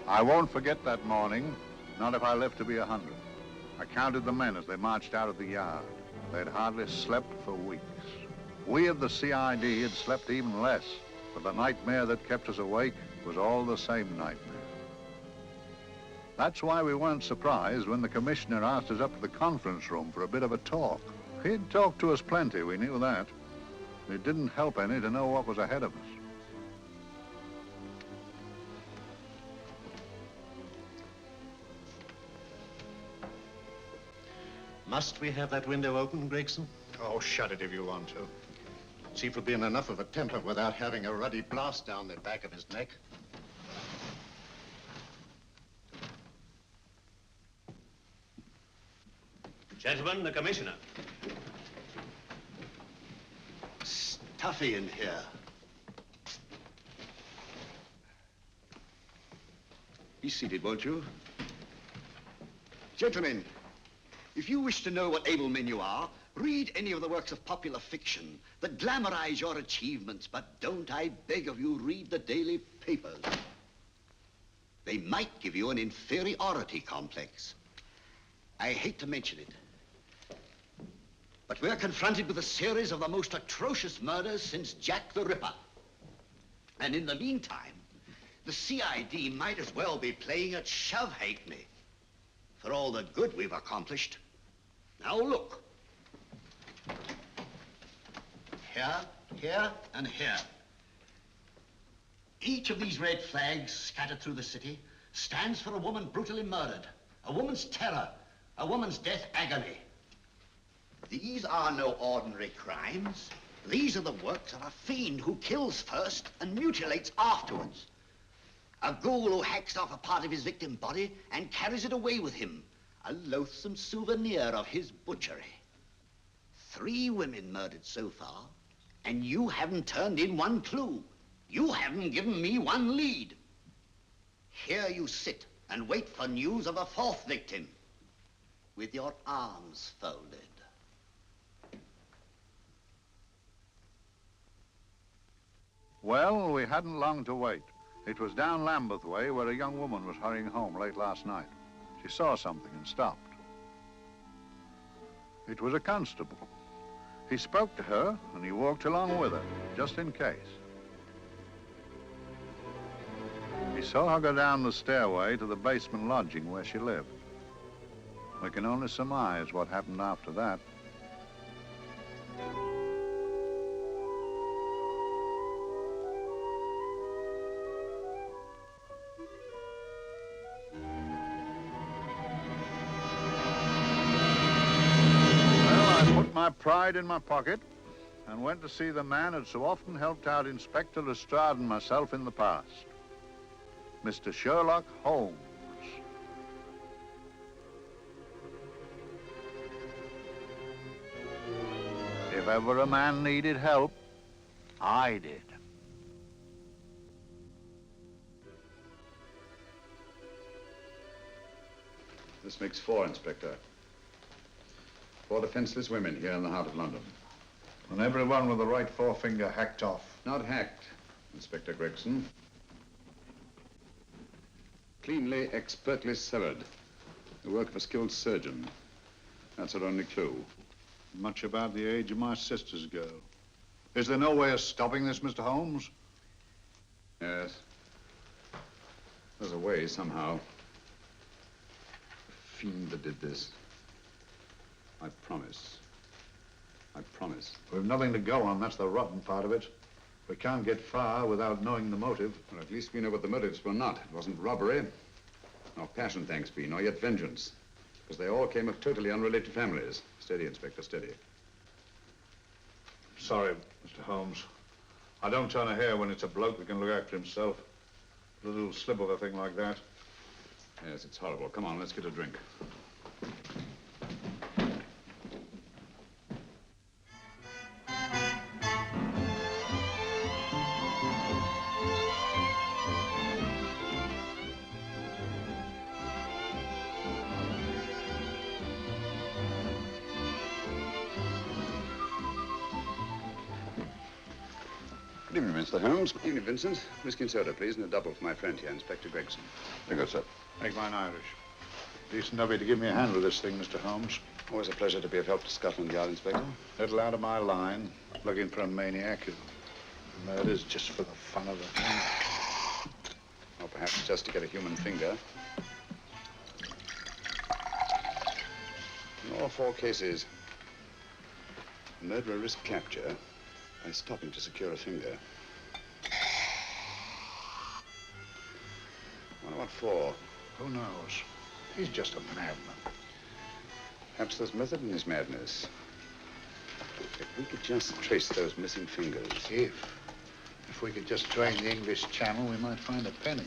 I won't forget that morning, not if I live to be 100. I counted the men as they marched out of the yard. They'd hardly slept for weeks. We of the CID had slept even less, but the nightmare that kept us awake was all the same nightmare. That's why we weren't surprised when the commissioner asked us up to the conference room for a bit of a talk. He'd talked to us plenty, we knew that. It didn't help any to know what was ahead of us. Must we have that window open, Gregson? Oh, shut it if you want to. Chief will be in enough of a temper without having a ruddy blast down the back of his neck. Gentlemen, the commissioner. Stuffy in here. Be seated, won't you? Gentlemen, if you wish to know what able men you are, read any of the works of popular fiction that glamorize your achievements, but don't, I beg of you, read the daily papers. They might give you an inferiority complex. I hate to mention it, but we're confronted with a series of the most atrocious murders since Jack the Ripper. And in the meantime, the CID might as well be playing at shove-hate-me for all the good we've accomplished. Now look. Here, here, and here. Each of these red flags scattered through the city stands for a woman brutally murdered, a woman's terror, a woman's death agony. These are no ordinary crimes. These are the works of a fiend who kills first and mutilates afterwards. A ghoul who hacks off a part of his victim body and carries it away with him, a loathsome souvenir of his butchery. 3 women murdered so far, and you haven't turned in one clue. You haven't given me one lead. Here you sit and wait for news of a 4th victim, with your arms folded. Well, we hadn't long to wait. It was down Lambeth Way where a young woman was hurrying home late last night. She saw something and stopped. It was a constable. He spoke to her and he walked along with her, just in case. He saw her go down the stairway to the basement lodging where she lived. We can only surmise what happened after that. My pride in my pocket and went to see the man who'd so often helped out Inspector Lestrade and myself in the past, Mr. Sherlock Holmes. If ever a man needed help, I did. This makes 4, Inspector. 4 defenseless women here in the heart of London. And everyone with the right forefinger hacked off. Not hacked, Inspector Gregson. Cleanly, expertly severed. The work of a skilled surgeon. That's our only clue. Much about the age of my sister's girl. Is there no way of stopping this, Mr. Holmes? Yes. There's a way, somehow. The fiend that did this. I promise. I promise. We've nothing to go on, that's the rotten part of it. We can't get far without knowing the motive. Well, at least we know what the motives were not. It wasn't robbery, nor passion, thanks be, nor yet vengeance. Because they all came of totally unrelated families. Steady, Inspector, steady. Sorry, Mr. Holmes. I don't turn a hair when it's a bloke that can look after himself. A little slip of a thing like that. Yes, it's horrible. Come on, let's get a drink. evening, Mr. Holmes. Evening, Vincent. Whiskey and soda, please, and a double for my friend here, Inspector Gregson. Very good, sir. Make mine Irish. Decent of you to give me a hand with this thing, Mr. Holmes. Always a pleasure to be of help to Scotland Yard, Inspector. Little out of my line, looking for a maniac who murders just for the fun of the thing. Or perhaps just to get a human finger. In all 4 cases, the murderer risked capture by stopping to secure a finger. Wonder what for? Who knows? He's just a madman. Perhaps there's method in his madness. If we could just trace those missing fingers. If we could just drain the English Channel, we might find a penny.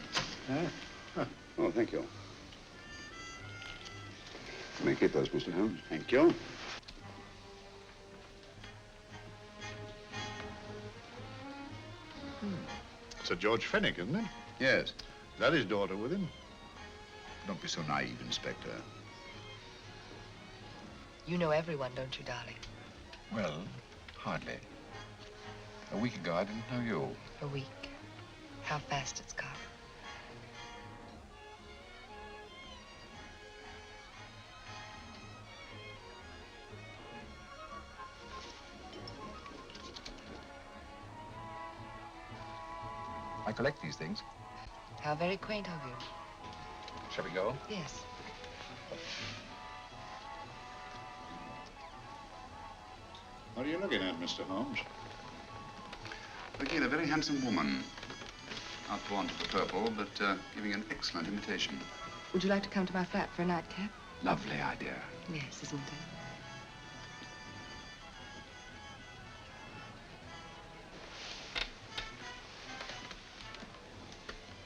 Huh? Oh, thank you. You may keep those, Mr. Holmes. Thank you. Sir George Finnick, isn't it? Yes. Is that his daughter with him? Don't be so naive, Inspector. You know everyone, don't you, darling? Well, hardly. A week ago, I didn't know you. A week. How fast it's gone. I collect these things. How very quaint of you. Shall we go? Yes. What are you looking at, Mr. Holmes? Looking at a very handsome woman. Not born to the purple, but giving an excellent imitation. Would you like to come to my flat for a nightcap? Lovely idea. Yes, isn't it?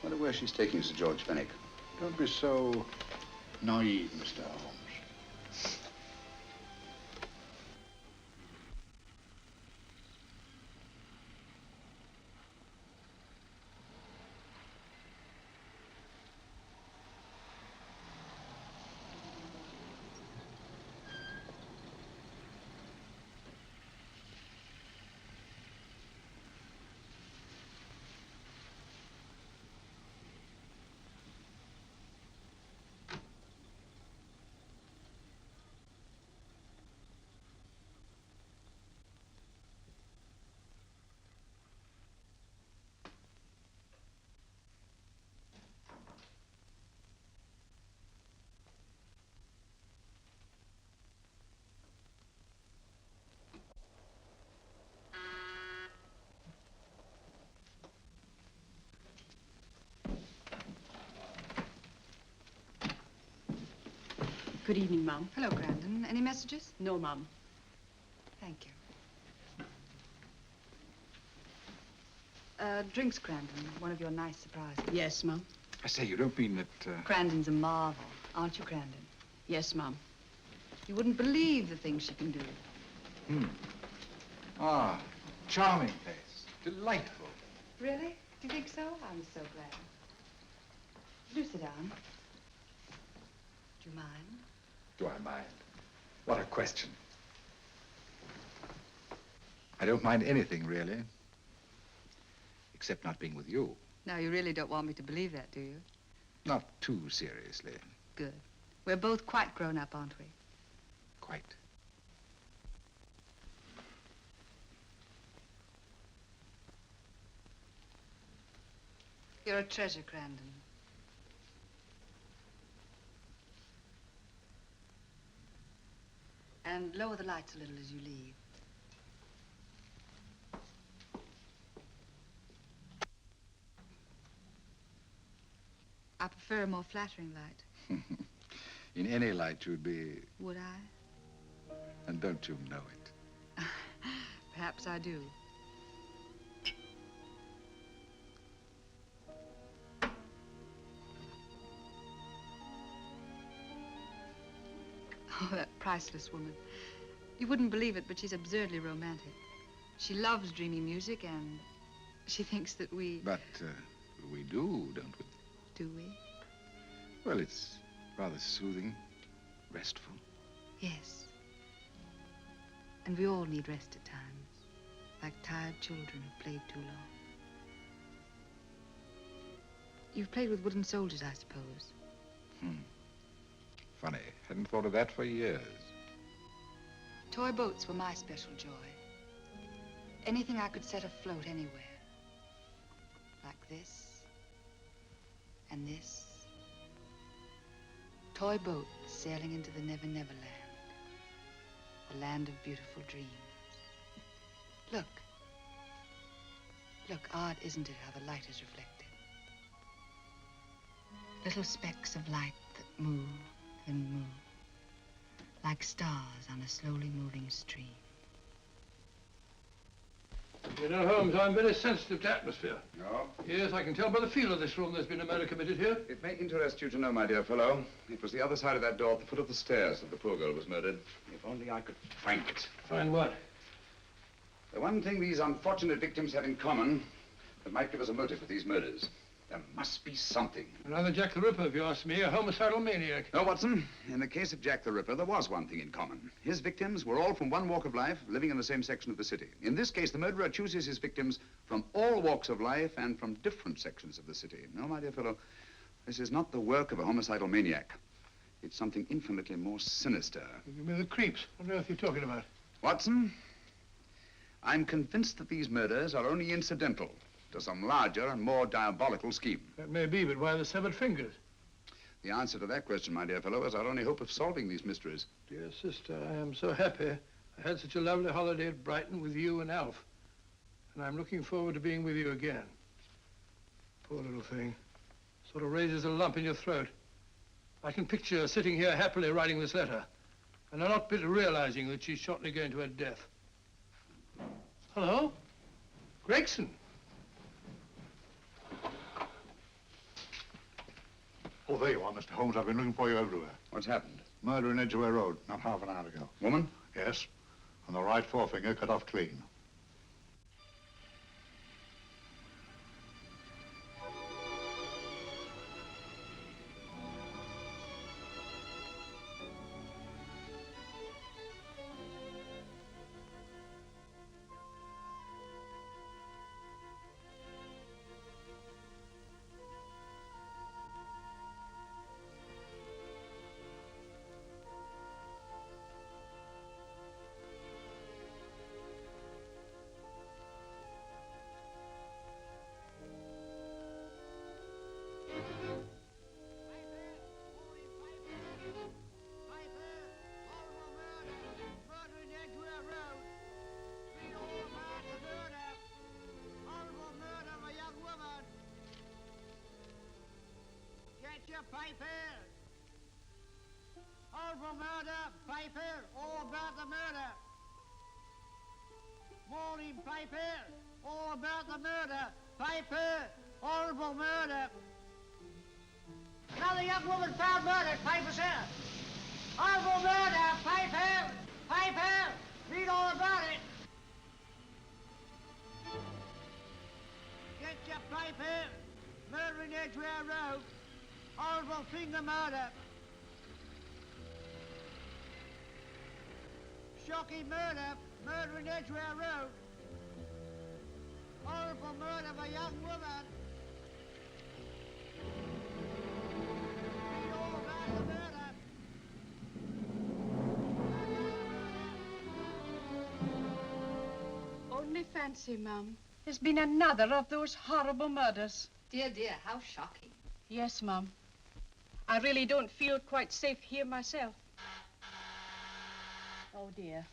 Wonder where she's taking Sir George Finnick. Don't be so naive, Mr. Holmes. Good evening, Mum. Hello, Grandon. Any messages? No, Mum. Thank you. Drinks, Grandon. One of your nice surprises. Yes, Mum. I say, you don't mean that, Grandon's a marvel, aren't you, Grandon? Yes, Mum. You wouldn't believe the things she can do. Ah, charming place. Delightful. Really? Do you think so? I'm so glad. Do sit down. Do you mind? Do I mind? What a question. I don't mind anything, really. Except not being with you. Now, you really don't want me to believe that, do you? Not too seriously. Good. We're both quite grown up, aren't we? Quite. You're a treasure, Grandon. And lower the lights a little as you leave. I prefer a more flattering light. In any light, you'd be... Would I? And don't you know it? Perhaps I do. Oh, that priceless woman. You wouldn't believe it, but she's absurdly romantic. She loves dreamy music, and she thinks that we... But we do, don't we? Do we? Well, it's rather soothing, restful. Yes. And we all need rest at times, like tired children who played too long. You've played with wooden soldiers, I suppose. Funny. Hadn't thought of that for years. Toy boats were my special joy. Anything I could set afloat anywhere. Like this. And this. Toy boats sailing into the Never Never Land. The land of beautiful dreams. Look. Look, odd, isn't it, how the light is reflected? Little specks of light that move and move. Like stars on a slowly moving stream. You know, Holmes, I'm very sensitive to atmosphere. No? Yes, I can tell by the feel of this room there's been a murder committed here. It may interest you to know, my dear fellow, it was the other side of that door at the foot of the stairs that the poor girl was murdered. If only I could find it. Find what? The one thing these unfortunate victims have in common that might give us a motive for these murders. There must be something. Another Jack the Ripper, if you ask me, a homicidal maniac. No, Watson. In the case of Jack the Ripper, there was one thing in common. His victims were all from one walk of life, living in the same section of the city. In this case, the murderer chooses his victims from all walks of life and from different sections of the city. No, my dear fellow, this is not the work of a homicidal maniac. It's something infinitely more sinister. You mean the creeps? What on earth are you talking about? Watson, I'm convinced that these murders are only incidental to some larger and more diabolical scheme. That may be, but why the severed fingers? The answer to that question, my dear fellow, is our only hope of solving these mysteries. Dear sister, I am so happy. I had such a lovely holiday at Brighton with you and Alf. And I'm looking forward to being with you again. Poor little thing. Sort of raises a lump in your throat. I can picture her sitting here happily writing this letter. And I'm not bit realizing that she's shortly going to her death. Hello? Gregson. Oh, there you are, Mr. Holmes. I've been looking for you everywhere. What's happened? Murder in Edgware Road, not half an hour ago. Woman? Yes. And the right forefinger cut off clean. Piper! Horrible murder, Piper! All about the murder! Morning, Piper! All about the murder! Piper! Horrible murder! Another young woman found murdered, Piper, sir! Horrible murder, Piper! Piper! Read all about it! Get your Piper! Murder in Edgware Road! Horrible finger murder. Shocking murder. Murder in Edgware Road. Horrible murder of a young woman. Read all about the murder. Only fancy, Mum. There's been another of those horrible murders. Dear, dear, how shocking. Yes, Mum. I really don't feel quite safe here myself. Oh, dear.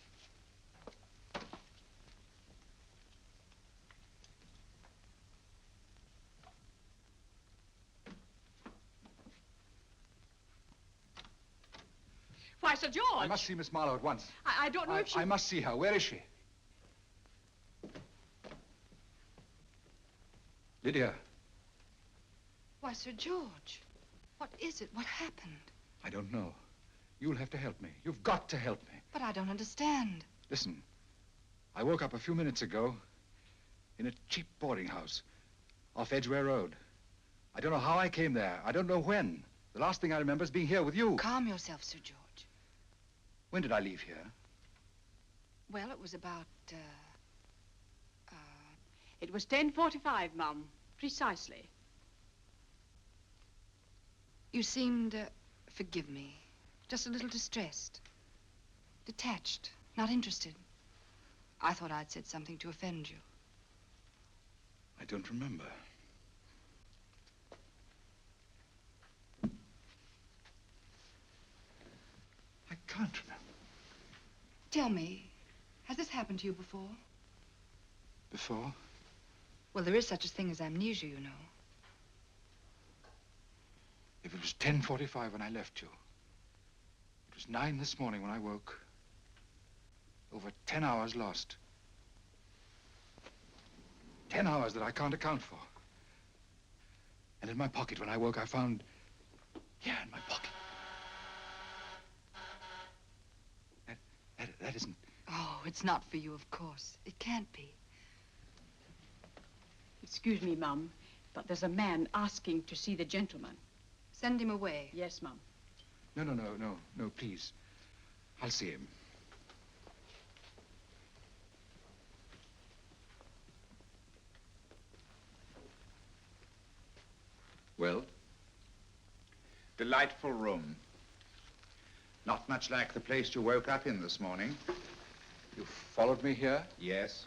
Why, Sir George! I must see Miss Marlowe at once. I don't know if she... I must see her. Where is she? Lydia. Why, Sir George, what is it? What happened? I don't know. You'll have to help me. You've got to help me. But I don't understand. Listen, I woke up a few minutes ago in a cheap boarding house off Edgware Road. I don't know how I came there. I don't know when. The last thing I remember is being here with you. Calm yourself, Sir George. When did I leave here? Well, it was about, It was 10:45, Mum. Precisely. You seemed, forgive me, just a little distressed. Detached, not interested. I thought I'd said something to offend you. I don't remember. I can't remember. Tell me, has this happened to you before? Before? Well, there is such a thing as amnesia, you know. If it was 10:45 when I left you, it was 9 this morning when I woke. Over 10 hours lost. 10 hours that I can't account for. And in my pocket when I woke, I found... Here in my pocket. That isn't... Oh, it's not for you, of course. It can't be. Excuse me, Mum, but there's a man asking to see the gentleman. Send him away. Yes, Mum. No, please. I'll see him. Well? Delightful room. Not much like the place you woke up in this morning. You followed me here? Yes.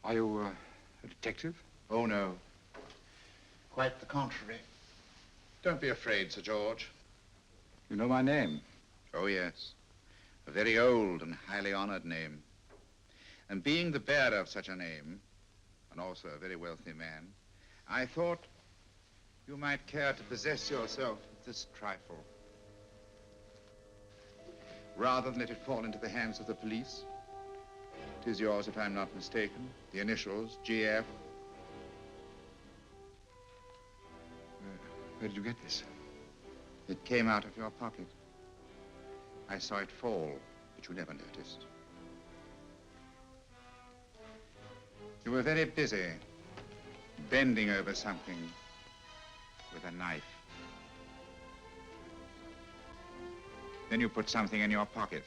Are you a detective? Oh, no. Quite the contrary. Don't be afraid, Sir George. You know my name? Oh, yes. A very old and highly honored name. And being the bearer of such a name, and also a very wealthy man, I thought you might care to possess yourself of this trifle. Rather than let it fall into the hands of the police. It is yours, if I'm not mistaken. The initials, GF. Where did you get this? It came out of your pocket. I saw it fall, but you never noticed. You were very busy, bending over something with a knife. Then you put something in your pocket.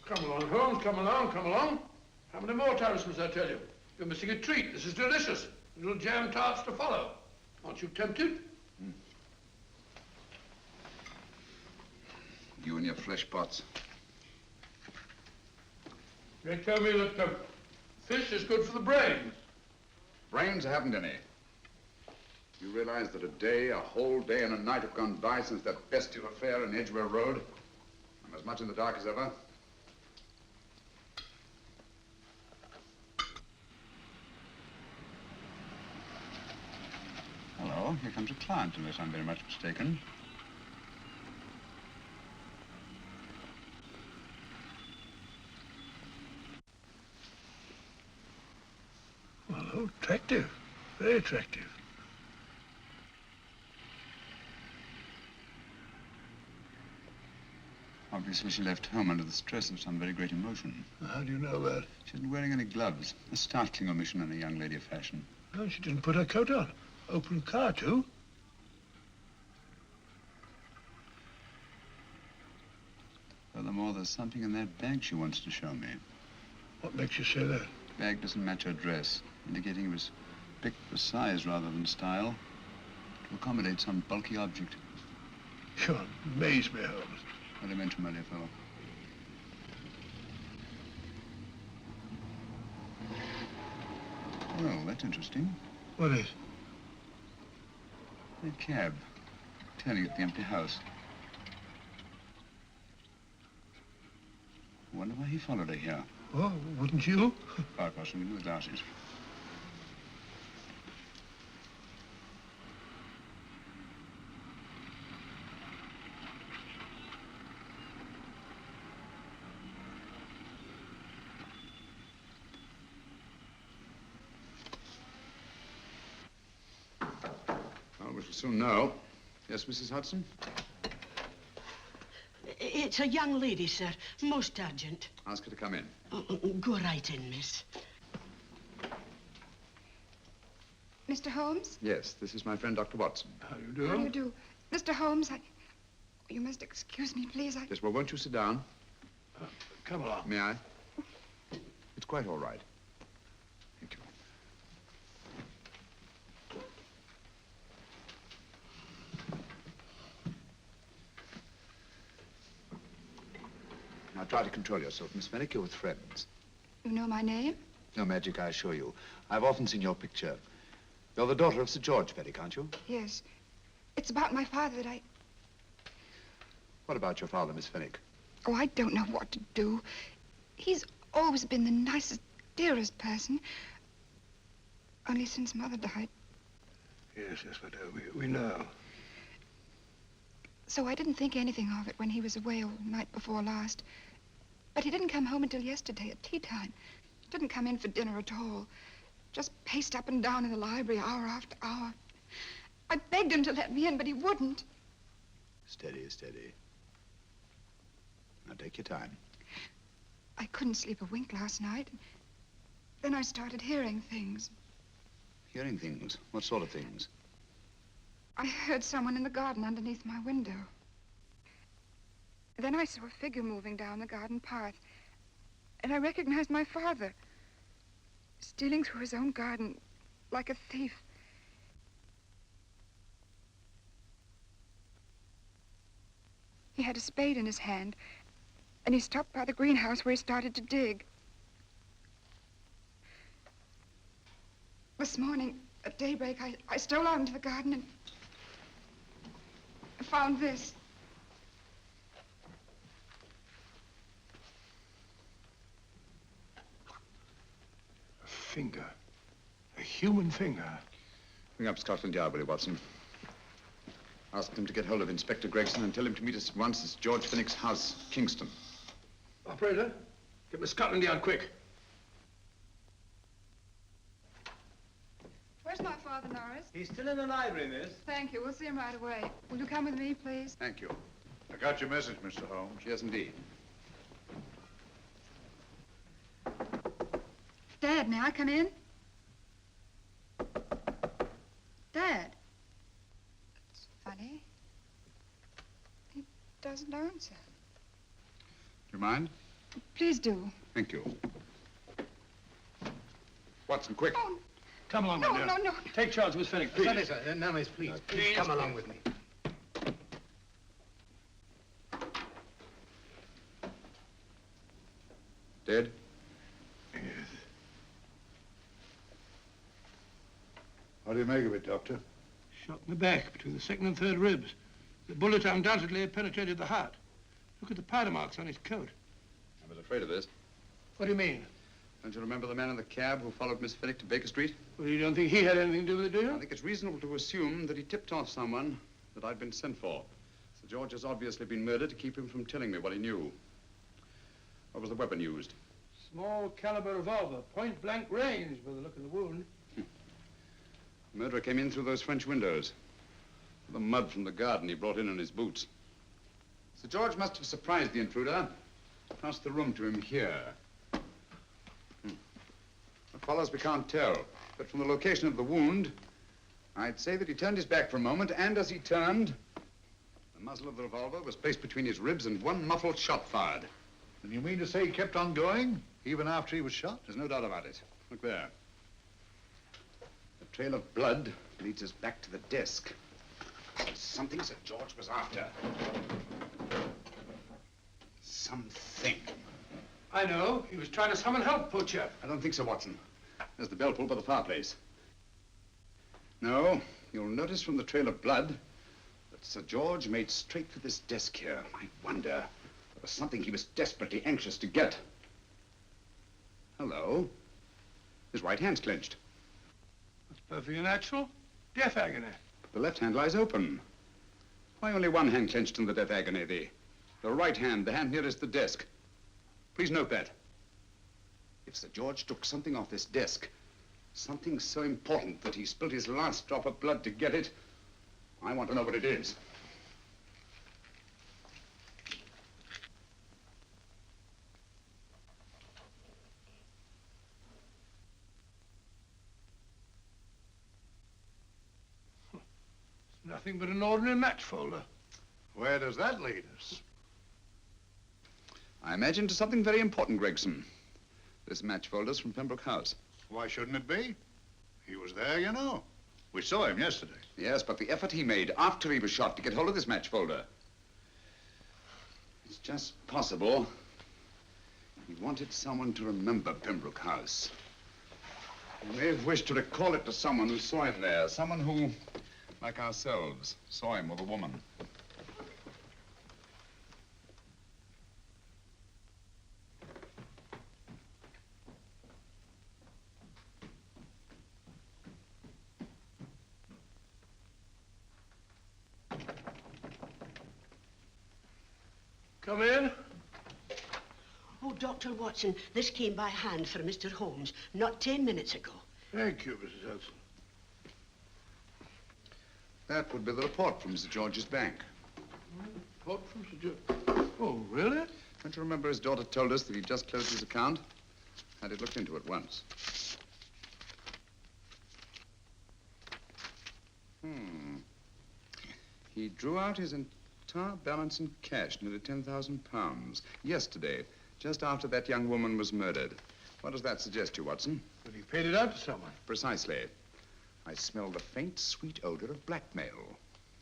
Come along, Holmes, come along, come along. How many more times must I tell you? You're missing a treat. This is delicious. Little jam tarts to follow. Aren't you tempted? You and your flesh pots. They tell me that fish is good for the brains. Brains, I haven't any. You realize that a whole day and a night have gone by since that bestial affair in Edgware Road? I'm as much in the dark as ever. Hello, here comes a client, unless I'm very much mistaken. Well, attractive. Very attractive. Obviously, she left home under the stress of some very great emotion. How do you know that? She isn't wearing any gloves. A startling omission in a young lady of fashion. No, she didn't put her coat on. Open car, too. Furthermore, there's something in that bag she wants to show me. What makes you say that? The bag doesn't match her dress, indicating it was picked for size rather than style, to accommodate some bulky object. You amaze me, Holmes. What do you mention, my dear fellow? Well, that's interesting. What is? A cab, turning at the empty house. I wonder why he followed her here. Oh, wouldn't you? Quite possibly, with the glasses. Well, we shall soon know. Yes, Mrs. Hudson? It's a young lady, sir. Most urgent. Ask her to come in. Go right in, miss. Mr. Holmes? Yes, this is my friend, Dr. Watson. How do you do? How do you do? Mr. Holmes, you must excuse me, please. Yes, well, won't you sit down? Come along. May I? It's quite all right. Thank you. Now try to control yourself, Miss Finnick. You're with friends. You know my name? No magic, I assure you. I've often seen your picture. You're the daughter of Sir George Finnick, aren't you? Yes. It's about my father that I... What about your father, Miss Finnick? Oh, I don't know what to do. He's always been the nicest, dearest person. Only since Mother died. Yes, we do. We know. So I didn't think anything of it when he was away all night before last. But he didn't come home until yesterday at tea time. He didn't come in for dinner at all. Just paced up and down in the library hour after hour. I begged him to let me in, but he wouldn't. Steady, steady. Now take your time. I couldn't sleep a wink last night. Then I started hearing things. Hearing things? What sort of things? I heard someone in the garden underneath my window. Then I saw a figure moving down the garden path. And I recognized my father. Stealing through his own garden like a thief. He had a spade in his hand. And he stopped by the greenhouse where he started to dig. This morning, at daybreak, I stole out into the garden and found this. A finger. A human finger. Ring up Scotland Yard, will you, Watson? Ask them to get hold of Inspector Gregson and tell him to meet us at once at George Finnick's house, Kingston. Operator, get me Scotland Yard quick. Where's my father, Norris? He's still in the library, miss. Thank you. We'll see him right away. Will you come with me, please? Thank you. I got your message, Mr. Holmes. Yes, indeed. Dad, may I come in? Dad. It's funny. He doesn't answer. Do you mind? Please do. Thank you. Watson, quick. Oh, Come along, no, my dear. no. Take charge, Miss Finnick, please. Sorry, sir. Now, miss, please. Please come along with me. Dead? Yes. What do you make of it, Doctor? Shot in the back, between the second and third ribs. The bullet undoubtedly penetrated the heart. Look at the powder marks on his coat. I was afraid of this. What do you mean? Don't you remember the man in the cab who followed Miss Finnick to Baker Street? Well, you don't think he had anything to do with it, do I you? think it's reasonable to assume that he tipped off someone that I'd been sent for. Sir George has obviously been murdered to keep him from telling me what he knew. What was the weapon used? Small caliber revolver, point blank range by the look of the wound. The murderer came in through those French windows. The mud from the garden he brought in on his boots. Sir George must have surprised the intruder. Passed the room to him here. What follows, we can't tell. But from the location of the wound, I'd say that he turned his back for a moment, and as he turned, the muzzle of the revolver was placed between his ribs and one muffled shot fired. And you mean to say he kept on going, even after he was shot? There's no doubt about it. Look there. The trail of blood leads us back to the desk. There's something Sir George was after. Something. I know. He was trying to summon help, poor chap. I don't think so, Watson. There's the bell pull by the fireplace. No, you'll notice from the trail of blood that Sir George made straight for this desk here. I wonder, there was something he was desperately anxious to get. Hello. His right hand's clenched. That's perfectly natural. Death agony. But the left hand lies open. Why only one hand clenched in the death agony? The right hand, the hand nearest the desk. Please note that. If Sir George took something off this desk, something so important that he spilled his last drop of blood to get it, I want to know what it is. It's nothing but an ordinary match folder. Where does that lead us? I imagine to something very important, Gregson. This match folder's from Pembroke House. Why shouldn't it be? He was there, you know. We saw him yesterday. Yes, but the effort he made after he was shot to get hold of this match folder. It's just possible he wanted someone to remember Pembroke House. He may have wished to recall it to someone who saw him there. Someone who, like ourselves, saw him with a woman. Come in. Oh, Dr. Watson, this came by hand for Mr. Holmes, not 10 minutes ago. Thank you, Mrs. Hudson. That would be the report from Mr. George's bank. Report from Sir George. Oh, really? Don't you remember his daughter told us that he'd just closed his account? Had it looked into at once. He drew out his entire balance in cash, nearly £10,000, yesterday, just after that young woman was murdered. What does that suggest to you, Watson? That he paid it out to someone. Precisely. I smell the faint, sweet odor of blackmail.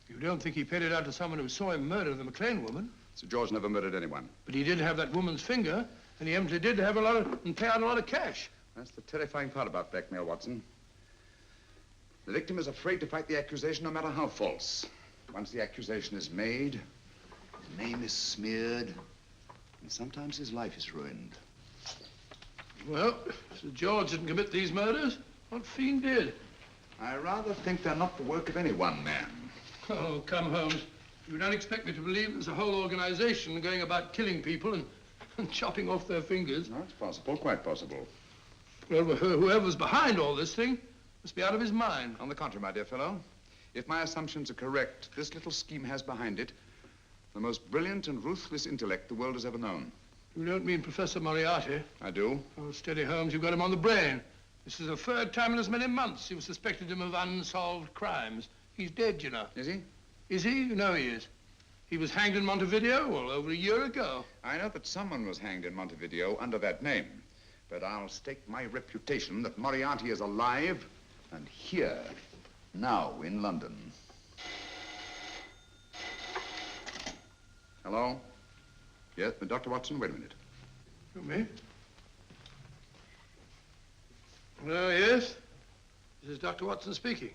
You don't think he paid it out to someone who saw him murder the McLean woman? Sir George never murdered anyone. But he did have that woman's finger, and he empty did have and pay out a lot of cash. That's the terrifying part about blackmail, Watson. The victim is afraid to fight the accusation, no matter how false. Once the accusation is made, his name is smeared, and sometimes his life is ruined. Well, Sir George didn't commit these murders. What fiend did? I rather think they're not the work of any one man. Oh, come, Holmes. You don't expect me to believe there's a whole organization going about killing people and chopping off their fingers. No, it's possible, quite possible. Well, whoever's behind all this thing must be out of his mind. On the contrary, my dear fellow, if my assumptions are correct, this little scheme has behind it the most brilliant and ruthless intellect the world has ever known. You don't mean Professor Moriarty? I do. Oh, steady, Holmes. You've got him on the brain. This is the third time in as many months you've suspected him of unsolved crimes. He's dead, you know. Is he? Is he? You know he is. He was hanged in Montevideo, well, over a year ago. I know that someone was hanged in Montevideo under that name. But I'll stake my reputation that Moriarty is alive and here, now in London. Hello? Yes, Dr. Watson, wait a minute. You me? Oh, yes? This is Dr. Watson speaking.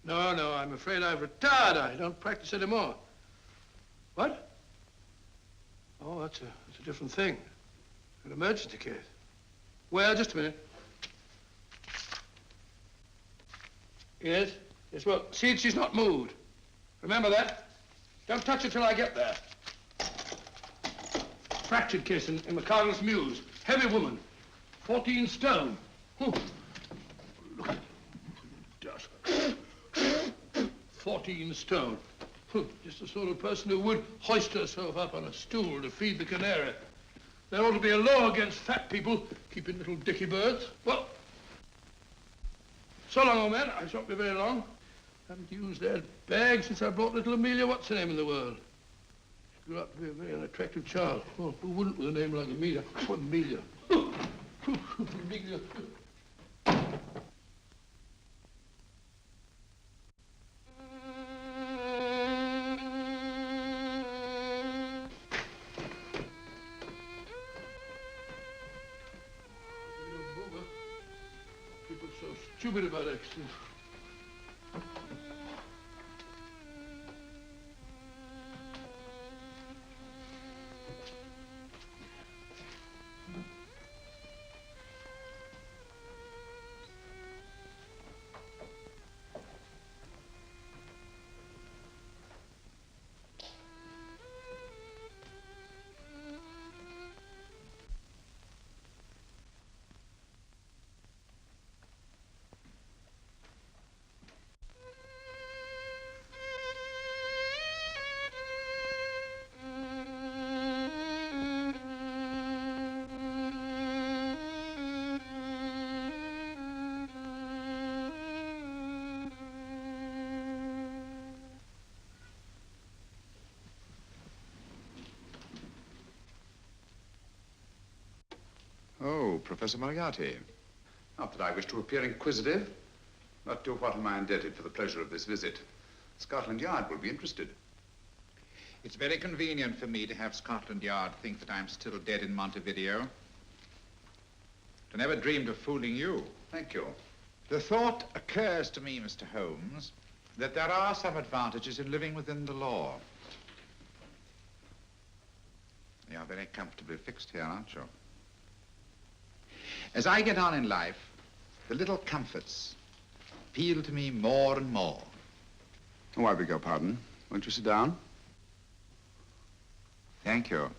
No, I'm afraid I've retired. I don't practice anymore. What? Oh, that's a different thing. An emergency case. Well, just a minute. Yes? Yes, well, see, she's not moved. Remember that? Don't touch her till I get there. Fractured case in McCardle's Mews. Heavy woman. 14 stone. Oh. Look at dust. 14 stone. Just the sort of person who would hoist herself up on a stool to feed the canary. There ought to be a law against fat people keeping little dicky birds. Well, so long, old man. I shan't be very long. Haven't used that bag since I brought little Amelia. What's her name in the world? She grew up to be a very unattractive child. Well, who wouldn't with a name like Amelia? Oh, Amelia. Amelia. People so stupid about accidents. you, Professor Moriarty. Not that I wish to appear inquisitive, but to what am I indebted for the pleasure of this visit? Scotland Yard will be interested. It's very convenient for me to have Scotland Yard think that I'm still dead in Montevideo. I never dreamed of fooling you. Thank you. The thought occurs to me, Mr. Holmes, that there are some advantages in living within the law. You're very comfortably fixed here, aren't you? As I get on in life, the little comforts appeal to me more and more. Oh, I beg your pardon. Won't you sit down? Thank you.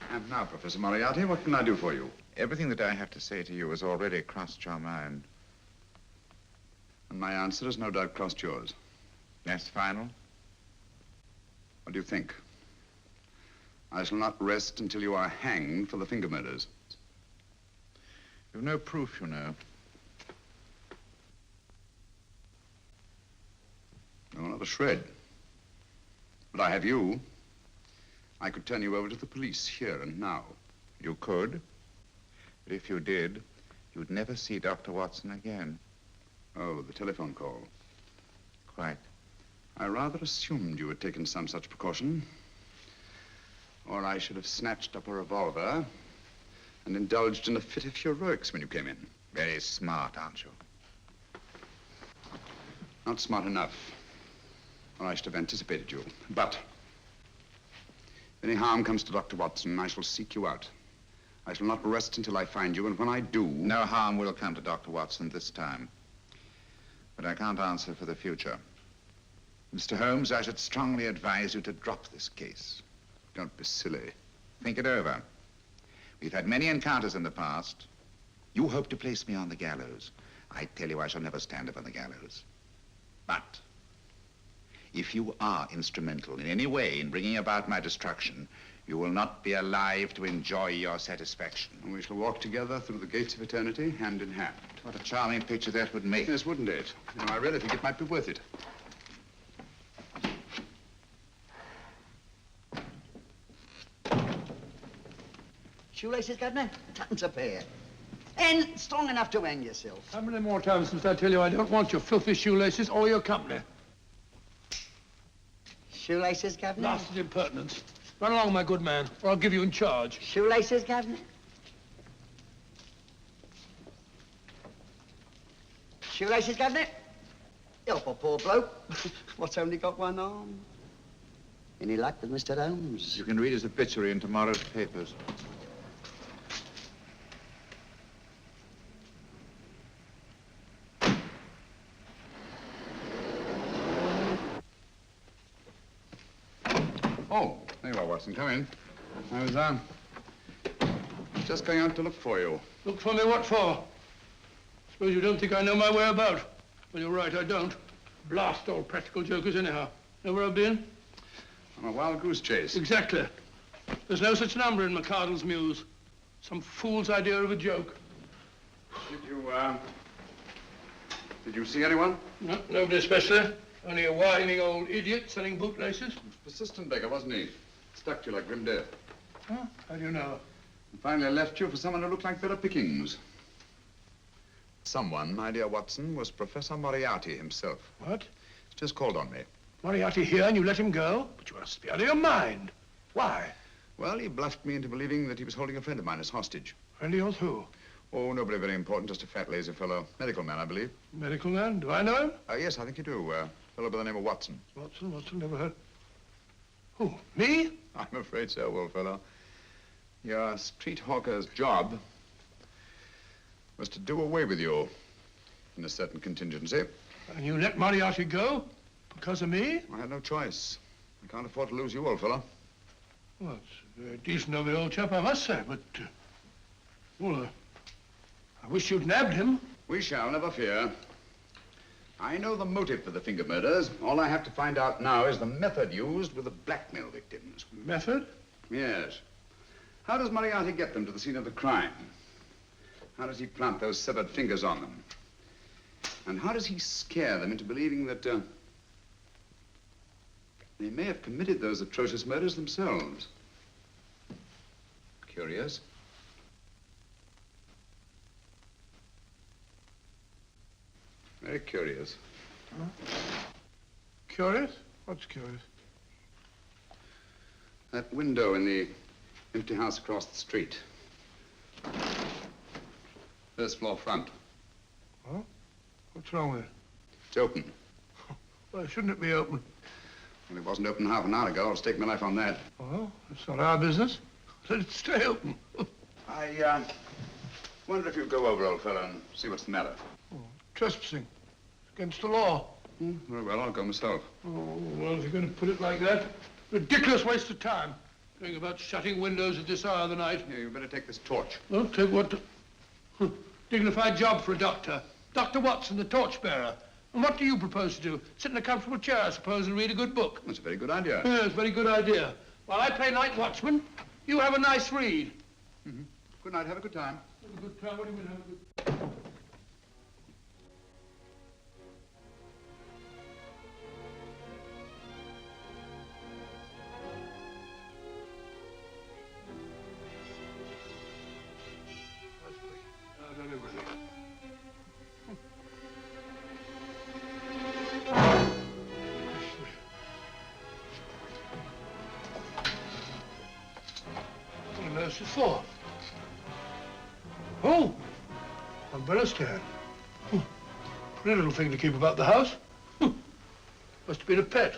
And now, Professor Moriarty, what can I do for you? Everything that I have to say to you has already crossed your mind. And my answer has no doubt crossed yours. That's final? What do you think? I shall not rest until you are hanged for the finger murders. You've no proof, you know. No, not a shred. But I have you. I could turn you over to the police here and now. You could. But if you did, you'd never see Dr. Watson again. Oh, the telephone call. Quite. I rather assumed you had taken some such precaution. Or I should have snatched up a revolver and indulged in a fit of heroics when you came in. Very smart, aren't you? Not smart enough. Or I should have anticipated you. But if any harm comes to Dr. Watson, I shall seek you out. I shall not rest until I find you, and when I do... No harm will come to Dr. Watson this time. But I can't answer for the future. Mr. Holmes, I should strongly advise you to drop this case. Don't be silly. Think it over. We've had many encounters in the past. You hope to place me on the gallows. I tell you I shall never stand upon the gallows. But if you are instrumental in any way in bringing about my destruction, you will not be alive to enjoy your satisfaction. And we shall walk together through the gates of eternity, hand in hand. What a charming picture that would make. Yes, wouldn't it? You know, I really think it might be worth it. Shoelaces, Governor? Tuppence a pair. And strong enough to hang yourself. How many more times must I tell you I don't want your filthy shoelaces or your company? Shoelaces, Governor? Blasted impertinence. Run along, my good man, or I'll give you in charge. Shoelaces, Governor? Shoelaces, Governor? Help a poor bloke. What's only got one arm? Any luck with Mr. Holmes? You can read his obituary in tomorrow's papers. Oh, there you are, Watson. Come in. I was, just going out to look for you. Look for me what for? Suppose you don't think I know my way about. Well, you're right, I don't. Blast all practical jokers anyhow. Know where I've been? On a wild goose chase. Exactly. There's no such number in McCardle's Muse. Some fool's idea of a joke. Did you see anyone? No, nobody especially. Only a whining old idiot selling bootlaces. Persistent beggar, wasn't he? Stuck to you like grim death. Huh? How do you know? And finally left you for someone who looked like better pickings. Someone, my dear Watson, was Professor Moriarty himself. What? He's just called on me. Moriarty here and you let him go? But you must be out of your mind. Why? Well, he bluffed me into believing that he was holding a friend of mine as hostage. Friend of yours who? Oh, nobody very important, just a fat, lazy fellow. Medical man, I believe. Medical man? Do I know him? Yes, I think you do. Fellow by the name of Watson. Watson, never heard. Who, me? I'm afraid so, old fellow. Your street hawker's job was to do away with you in a certain contingency. And you let Moriarty go? Because of me? I had no choice. I can't afford to lose you, old fellow. Well, it's very decent of the old chap, I must say, but... I wish you'd nabbed him. We shall, never fear. I know the motive for the finger murders. All I have to find out now is the method used with the blackmail victims. Method? Yes. How does Moriarty get them to the scene of the crime? How does he plant those severed fingers on them? And how does he scare them into believing that they may have committed those atrocious murders themselves? Curious. Very curious. Huh? Curious? What's curious? That window in the empty house across the street. First floor front. Huh? What's wrong with it? It's open. Why shouldn't it be open? Well, it wasn't open half an hour ago. I'll stake my life on that. Well, it's not our business. Let it stay open. I wonder if you'd go over, old fellow, and see what's the matter. Oh, trespassing. Against the law. Very well, I'll go myself. Oh, well, if you're going to put it like that, ridiculous waste of time. Going about shutting windows at this hour of the night. Yeah, you better take this torch. Well, take what? Dignified job for a doctor. Dr. Watson, the torchbearer. And what do you propose to do? Sit in a comfortable chair, I suppose, and read a good book? That's a very good idea. Yes, a very good idea. While I play night watchman, you have a nice read. Mm-hmm. Good night. Have a good time. Have a good time? What do you mean, have a good... What is for? Oh, umbrella stand. Pretty little thing to keep about the house. Must have been a pet.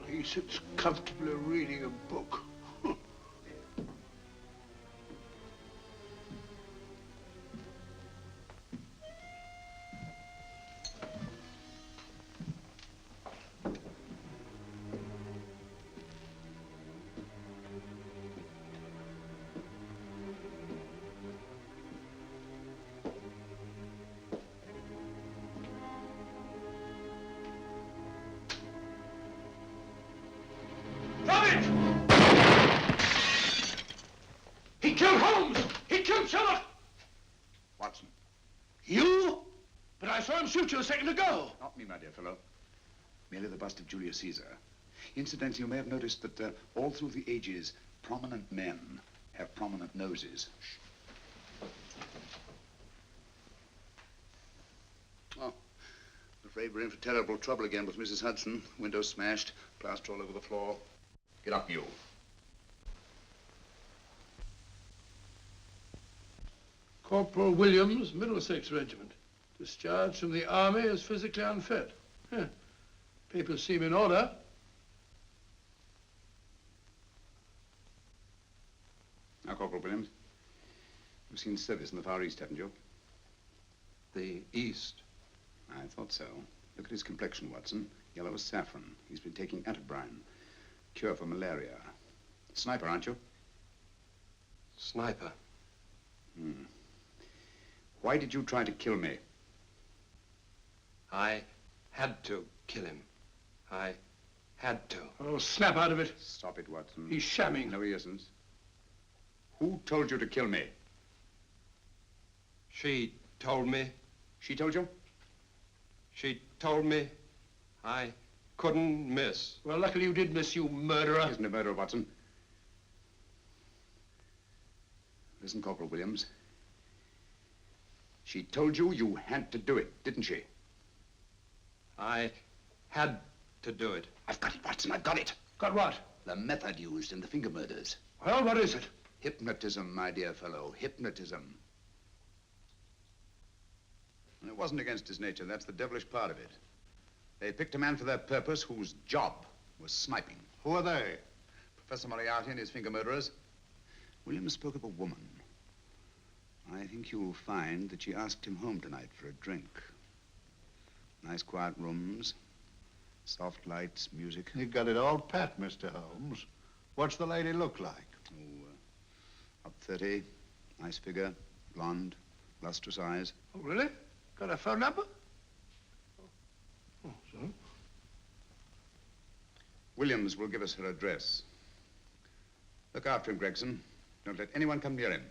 He sits comfortably reading a book. He killed Holmes! He killed Sherlock! Watson. You? But I saw him shoot you a second ago. Not me, my dear fellow. Merely the bust of Julius Caesar. Incidentally, you may have noticed that all through the ages, prominent men have prominent noses. Oh, I'm afraid we're in for terrible trouble again with Mrs. Hudson. Window smashed, plaster all over the floor. Get up, you. Corporal Williams, Middlesex Regiment. Discharged from the army as physically unfit. Yeah. Papers seem in order. Now, Corporal Williams, you've seen service in the Far East, haven't you? The East? I thought so. Look at his complexion, Watson. Yellow as saffron. He's been taking atabrine. Cure for malaria. Sniper, aren't you? Sniper. Hmm. Why did you try to kill me? I had to kill him. I had to. Oh, snap out of it. Stop it, Watson. He's shamming. No, he isn't. Who told you to kill me? She told me. She told you? She told me I couldn't miss. Well, luckily you did miss, you murderer. He isn't a murderer, Watson. Listen, Corporal Williams. She told you you had to do it, didn't she? I had to do it. I've got it, Watson, I've got it. Got what? The method used in the finger murders. Well, what is it? Hypnotism, my dear fellow, hypnotism. And it wasn't against his nature, that's the devilish part of it. They picked a man for their purpose whose job was sniping. Who are they? Professor Moriarty and his finger murderers. Williams spoke of a woman. I think you'll find that she asked him home tonight for a drink. Nice quiet rooms, soft lights, music. You got it all pat, Mr. Holmes. What's the lady look like? Oh, up 30, nice figure, blonde, lustrous eyes. Oh, really? Got a phone number? Oh, so? Williams will give us her address. Look after him, Gregson. Don't let anyone come near him.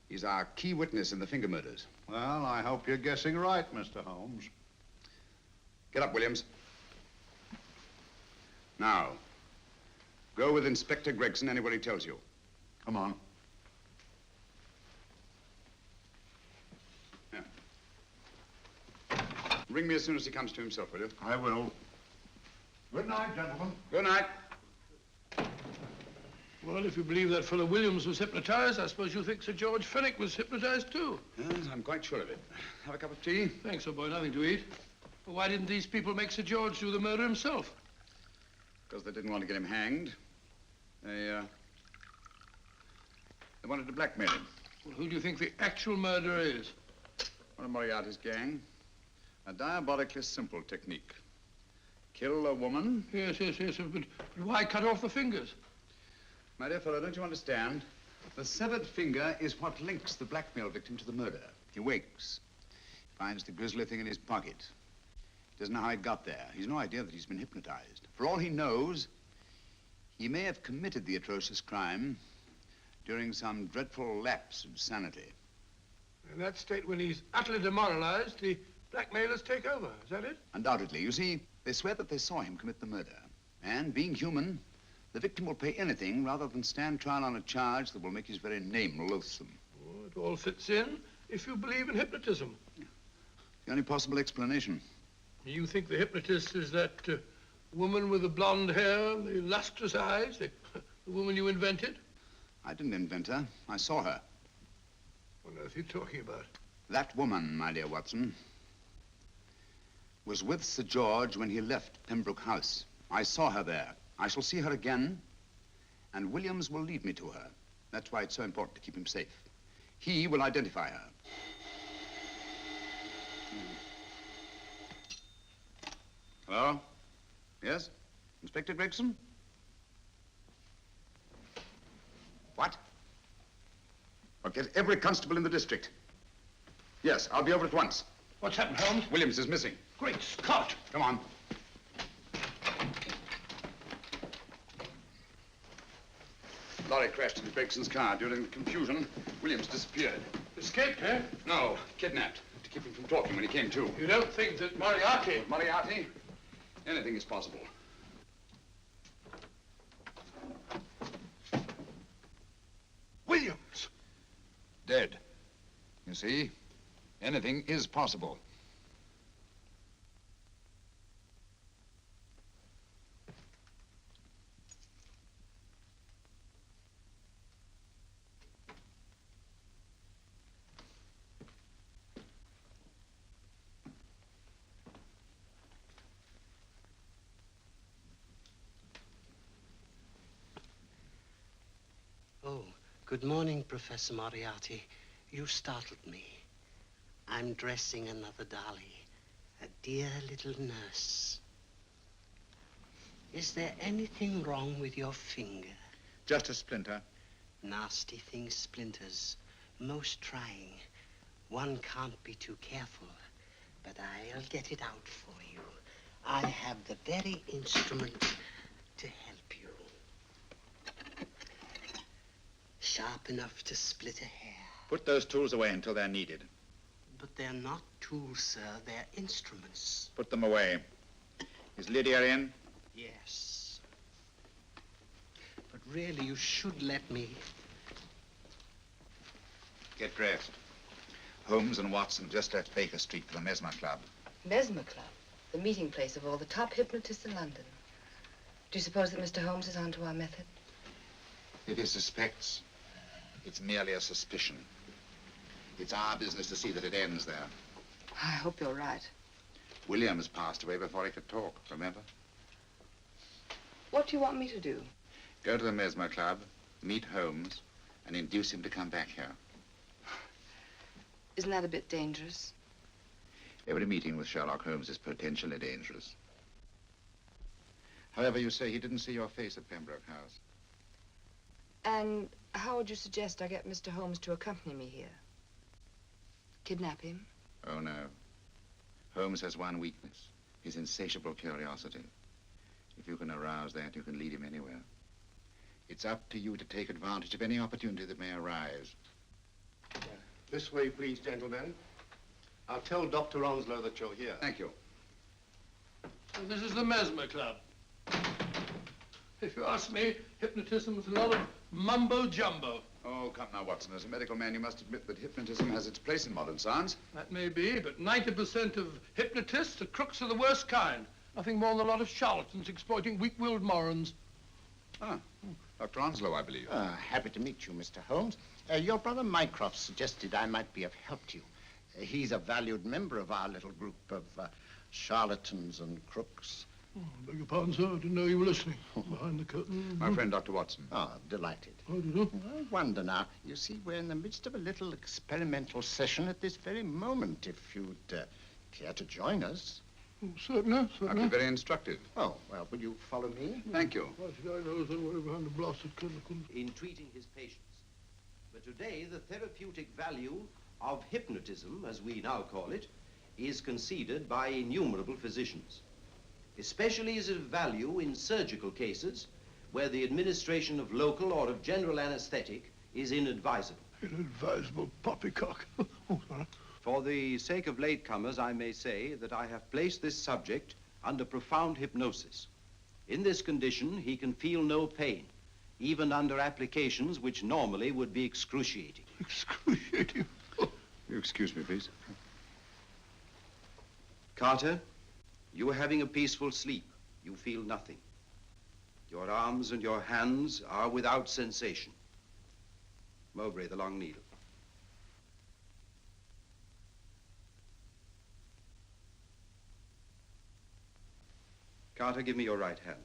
He's our key witness in the finger murders. Well, I hope you're guessing right, Mr. Holmes. Get up, Williams. Now, go with Inspector Gregson anywhere he tells you. Come on. Yeah. Ring me as soon as he comes to himself, will you? I will. Good night, gentlemen. Good night. Well, if you believe that fellow Williams was hypnotized, I suppose you think Sir George Finnick was hypnotized too. Yes, I'm quite sure of it. Have a cup of tea? Thanks, old boy. Nothing to eat. Well, why didn't these people make Sir George do the murder himself? Because they didn't want to get him hanged. They wanted to blackmail him. Well, who do you think the actual murderer is? One of Moriarty's gang. A diabolically simple technique. Kill a woman. Yes, but why cut off the fingers? My dear fellow, don't you understand? The severed finger is what links the blackmail victim to the murder. He wakes, finds the grisly thing in his pocket. He doesn't know how it got there. He's no idea that he's been hypnotized. For all he knows, he may have committed the atrocious crime during some dreadful lapse of sanity. In that state, when he's utterly demoralized, the blackmailers take over. Is that it? Undoubtedly. You see, they swear that they saw him commit the murder. And being human, the victim will pay anything rather than stand trial on a charge that will make his very name loathsome. Oh, it all fits in if you believe in hypnotism. The only possible explanation. You think the hypnotist is that woman with the blonde hair, the lustrous eyes, the woman you invented? I didn't invent her. I saw her. What on earth are you talking about? That woman, my dear Watson, was with Sir George when he left Pembroke House. I saw her there. I shall see her again, and Williams will lead me to her. That's why it's so important to keep him safe. He will identify her. Hello? Yes? Inspector Gregson? What? I'll get every constable in the district. Yes, I'll be over at once. What's happened, Holmes? Williams is missing. Great Scott! Come on. Lorry crashed into Gregson's car. During the confusion, Williams disappeared. Escaped, eh? No, kidnapped. To keep him from talking when he came to. You don't think that Moriarty... Moriarty? Anything is possible. Williams! Dead. You see, anything is possible. Oh, good morning, Professor Moriarty. You startled me. I'm dressing another dolly, a dear little nurse. Is there anything wrong with your finger? Just a splinter. Nasty thing, splinters. Most trying. One can't be too careful, but I'll get it out for you. I have the very instrument to help you. Sharp enough to split a hair. Put those tools away until they're needed. But they're not tools, sir. They're instruments. Put them away. Is Lydia in? Yes. But really, you should let me. Get dressed. Holmes and Watson just left Baker Street for the Mesmer Club. Mesmer Club? The meeting place of all the top hypnotists in London. Do you suppose that Mr. Holmes is onto our method? If he suspects, it's merely a suspicion. It's our business to see that it ends there. I hope you're right. Williams passed away before he could talk, remember? What do you want me to do? Go to the Mesmer Club, meet Holmes, and induce him to come back here. Isn't that a bit dangerous? Every meeting with Sherlock Holmes is potentially dangerous. However, you say he didn't see your face at Pembroke House. And how would you suggest I get Mr. Holmes to accompany me here? Kidnap him? Oh, no. Holmes has one weakness, his insatiable curiosity. If you can arouse that, you can lead him anywhere. It's up to you to take advantage of any opportunity that may arise. This way, please, gentlemen. I'll tell Dr. Onslow that you're here. Thank you. And this is the Mesmer Club. If you ask me, hypnotism is a lot of mumbo-jumbo. Oh, come now, Watson. As a medical man, you must admit that hypnotism has its place in modern science. That may be, but 90% of hypnotists are crooks of the worst kind. Nothing more than a lot of charlatans exploiting weak-willed morons. Ah, Dr. Onslow, I believe. Happy to meet you, Mr. Holmes. Your brother Mycroft suggested I might be of help to you. He's a valued member of our little group of charlatans and crooks. Oh, beg your pardon, sir. I didn't know you were listening. Behind the curtain. My friend, Dr. Watson. Oh, delighted. How do you do? I wonder now. You see, we're in the midst of a little experimental session at this very moment. If you'd care to join us. Oh, certainly, certainly. That'd be very instructive. Oh, well, will you follow me? Thank you. Why should I know somewhere behind the blasted curtain? In treating his patients. But today, the therapeutic value of hypnotism, as we now call it, is conceded by innumerable physicians. Especially is it of value in surgical cases where the administration of local or of general anesthetic is inadvisable. Inadvisable poppycock. Oh, sorry. For the sake of latecomers, I may say that I have placed this subject under profound hypnosis. In this condition, he can feel no pain, even under applications which normally would be excruciating. Excruciating? You excuse me, please. Carter, you are having a peaceful sleep. You feel nothing. Your arms and your hands are without sensation. Mowbray, the long needle. Carter, give me your right hand.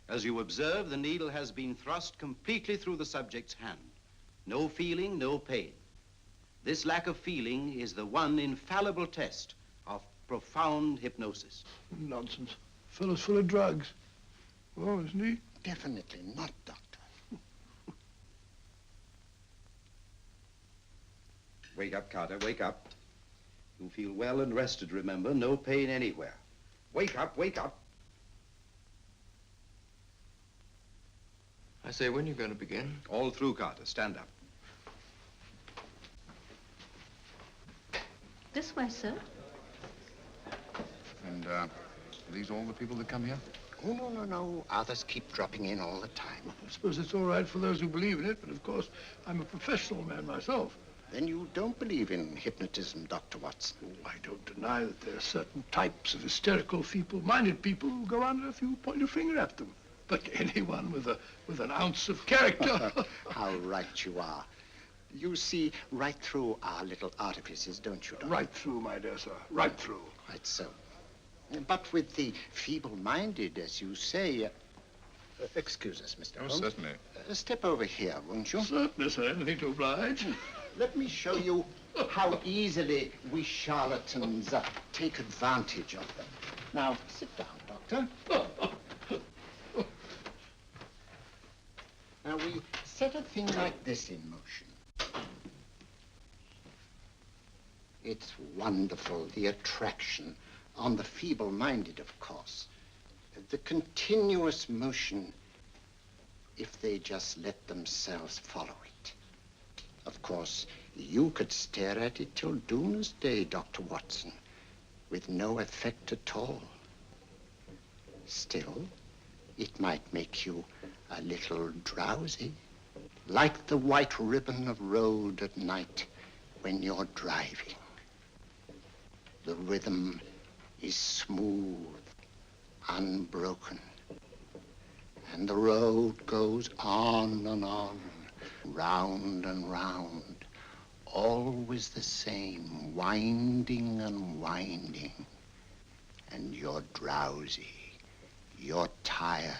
As you observe, the needle has been thrust completely through the subject's hand. No feeling, no pain. This lack of feeling is the one infallible test of profound hypnosis. Nonsense. Fellow's full of drugs. Oh, isn't he? Definitely not, Doctor. Wake up, Carter, wake up. You feel well and rested, remember. No pain anywhere. Wake up, wake up. I say, when are you going to begin? All through, Carter. Stand up. This way, sir. And, are these all the people that come here? Oh, no. Others keep dropping in all the time. I suppose it's all right for those who believe in it, but of course, I'm a professional man myself. Then you don't believe in hypnotism, Dr. Watson? Oh, I don't deny that there are certain types of hysterical, feeble-minded people who go under if you point a finger at them. But anyone with an ounce of character... How right you are. You see right through our little artifices, don't you, Doctor? Right through, my dear sir. Right through. Quite so. But with the feeble-minded, as you say... excuse us, Mr. Holmes. Certainly. Step over here, won't you? Certainly, sir. Anything to oblige. Let me show you how easily we charlatans take advantage of them. Now, sit down, Doctor. Now, we set a thing like this in motion. It's wonderful, the attraction on the feeble-minded, of course. The continuous motion, if they just let themselves follow it. Of course, you could stare at it till doomsday, Dr. Watson, with no effect at all. Still, it might make you a little drowsy, like the white ribbon of road at night when you're driving. The rhythm is smooth, unbroken, and the road goes on and on, round and round, always the same, winding and winding. And you're drowsy, you're tired.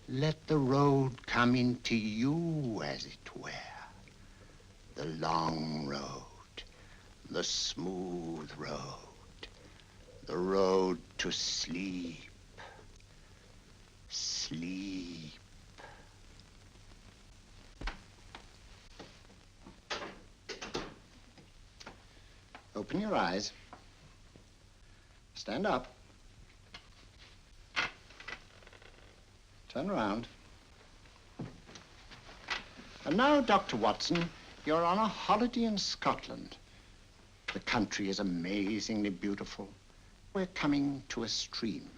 Let the road come into you, as it were. The long road, the smooth road, the road to sleep. Sleep. Open your eyes. Stand up. Turn around. And now, Dr. Watson, you're on a holiday in Scotland. The country is amazingly beautiful. We're coming to a stream.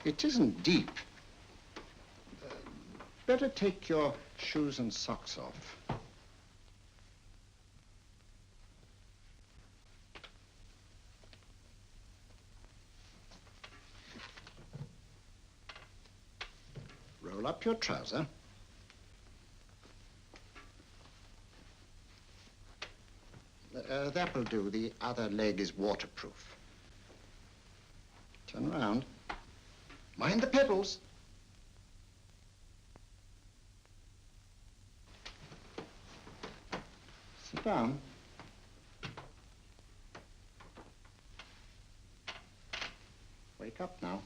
It isn't deep. Better take your shoes and socks off. Roll up your trouser. That will do. The other leg is waterproof. Turn around. Mind the pedals. Sit down. Wake up now.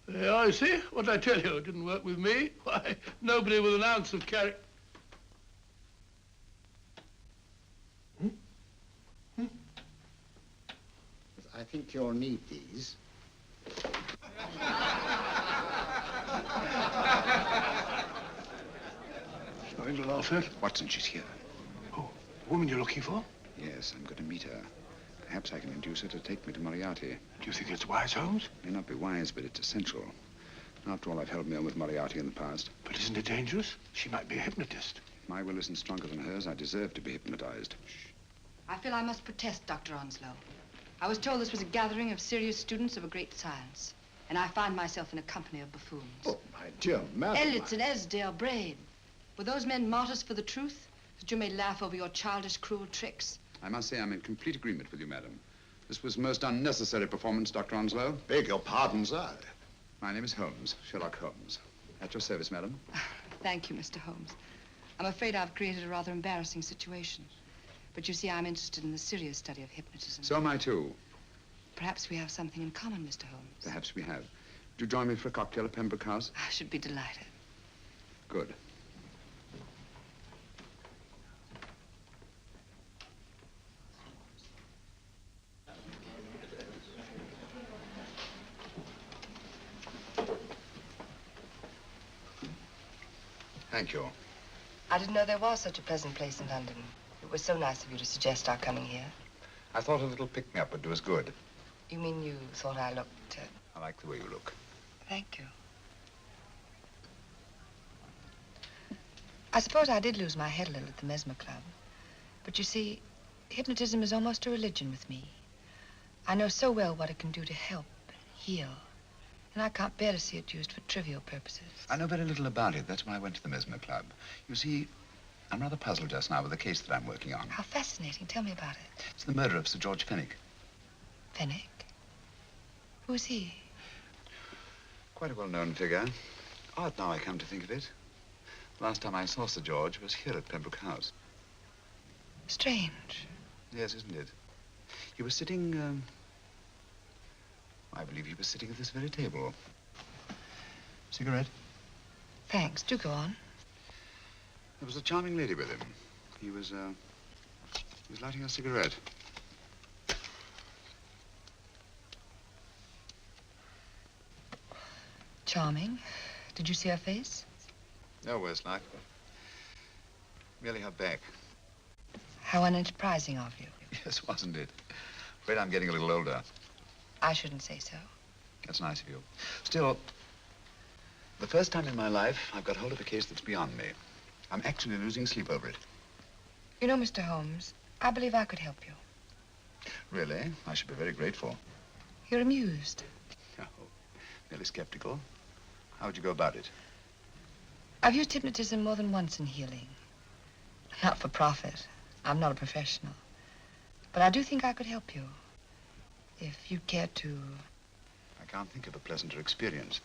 Yeah, you see? What did I tell you? It didn't work with me. Why, nobody with an ounce of character. I think you'll need these. Nothing to laugh at. Watson, she's here. Oh, the woman you're looking for? Yes, I'm going to meet her. Perhaps I can induce her to take me to Moriarty. Do you think it's wise, Holmes? May not be wise, but it's essential. After all, I've held me on with Moriarty in the past. But isn't it dangerous? She might be a hypnotist. If my will isn't stronger than hers, I deserve to be hypnotized. Shh. I feel I must protest, Dr. Onslow. I was told this was a gathering of serious students of a great science, and I find myself in a company of buffoons. Oh, my dear madam. Elliots and Esdale Braid. Were those men martyrs for the truth, that you may laugh over your childish, cruel tricks? I must say I'm in complete agreement with you, madam. This was most unnecessary performance, Dr. Onslow. Beg your pardon, sir. My name is Holmes, Sherlock Holmes. At your service, madam. Thank you, Mr. Holmes. I'm afraid I've created a rather embarrassing situation. But you see, I'm interested in the serious study of hypnotism. So am I, too. Perhaps we have something in common, Mr. Holmes. Perhaps we have. Would you join me for a cocktail at Pembroke House? I should be delighted. Good. Thank you. I didn't know there was such a pleasant place in London. It was so nice of you to suggest our coming here. I thought a little pick-me-up would do us good. You mean you thought I looked... I like the way you look. Thank you. I suppose I did lose my head a little at the Mesmer Club. But you see, hypnotism is almost a religion with me. I know so well what it can do to help, heal. And I can't bear to see it used for trivial purposes. I know very little about it. That's why I went to the Mesmer Club. You see, I'm rather puzzled just now with the case that I'm working on. How fascinating. Tell me about it. It's the murder of Sir George Finnick. Finnick? Who's he? Quite a well-known figure. Odd now I come to think of it. Last time I saw Sir George was here at Pembroke House. Strange. Yes, isn't it? He was sitting, I believe he was sitting at this very table. Cigarette? Thanks. Do go on. There was a charming lady with him. He was lighting a cigarette. Charming. Did you see her face? No worse luck. Merely her back. How unenterprising of you. Yes, wasn't it? Afraid I'm getting a little older. I shouldn't say so. That's nice of you. Still, the first time in my life, I've got hold of a case that's beyond me. I'm actually losing sleep over it. You know, Mr. Holmes, I believe I could help you. Really? I should be very grateful. You're amused. Oh, merely skeptical. How would you go about it? I've used hypnotism more than once in healing. Not for profit. I'm not a professional. But I do think I could help you. If you'd care to... I can't think of a pleasanter experience.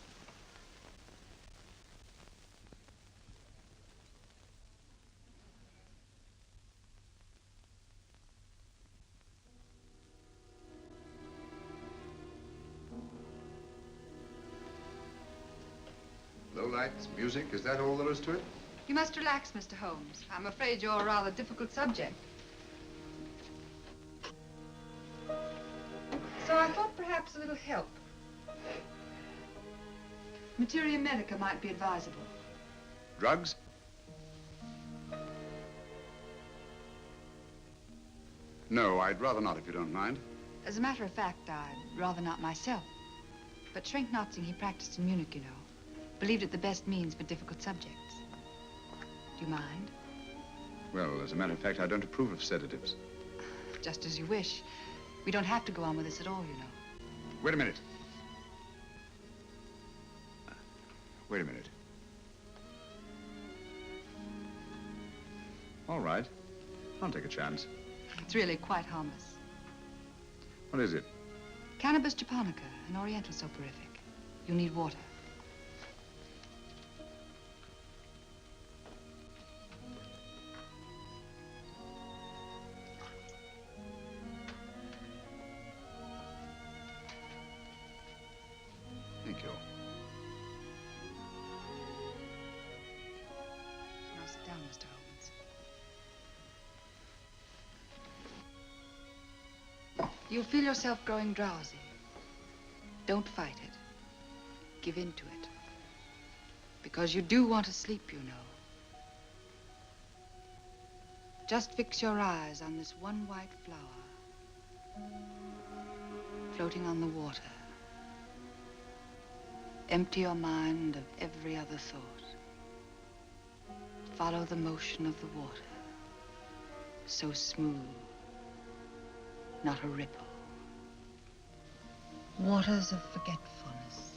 Low lights, music, is that all there is to it? You must relax, Mr. Holmes. I'm afraid you're a rather difficult subject. So I thought perhaps a little help. Materia medica might be advisable. Drugs? No, I'd rather not, if you don't mind. As a matter of fact, I'd rather not myself. But Schrenk-Notzing, he practiced in Munich, you know. Believed it the best means for difficult subjects. Do you mind? Well, as a matter of fact, I don't approve of sedatives. Just as you wish. We don't have to go on with this at all, you know. Wait a minute. Wait a minute. All right. I'll take a chance. It's really quite harmless. What is it? Cannabis japonica, an oriental soporific. You need water. Thank you. Now sit down, Mr. Holmes. You'll feel yourself growing drowsy. Don't fight it. Give in to it. Because you do want to sleep, you know. Just fix your eyes on this one white flower floating on the water. Empty your mind of every other thought. Follow the motion of the water. So smooth, not a ripple. Waters of forgetfulness.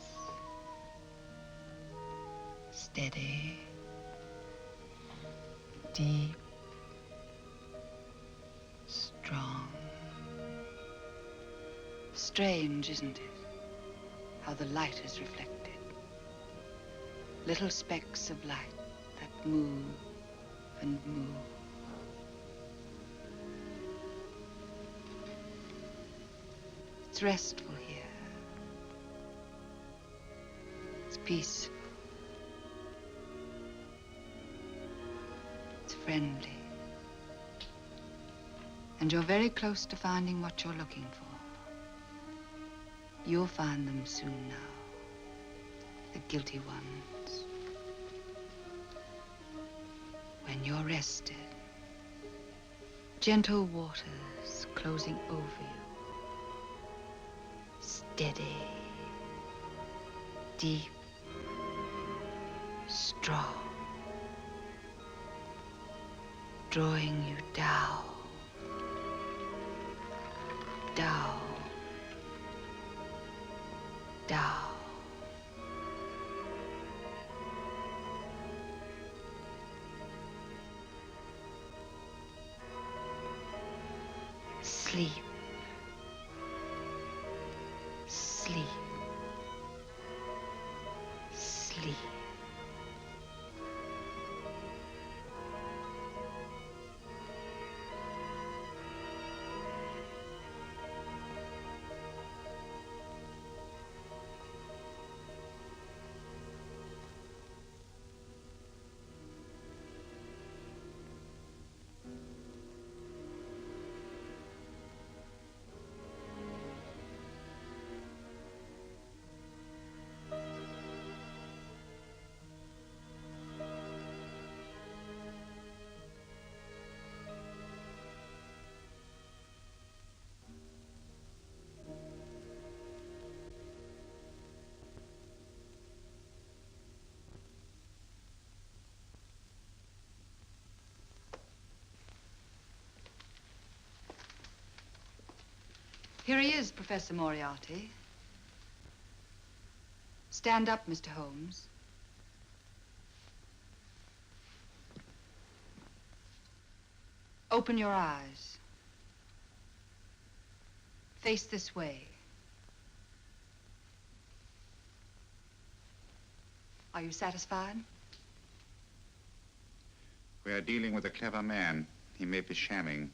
Steady, deep, strong. Strange, isn't it? How the light is reflected. Little specks of light that move and move. It's restful here. It's peaceful. It's friendly. And you're very close to finding what you're looking for. You'll find them soon now. The guilty ones. When you're rested, gentle waters closing over you. Steady, deep, strong. Drawing you down, down, down. Sleep. Sleep. Sleep. Here he is, Professor Moriarty. Stand up, Mr. Holmes. Open your eyes. Face this way. Are you satisfied? We are dealing with a clever man. He may be shamming.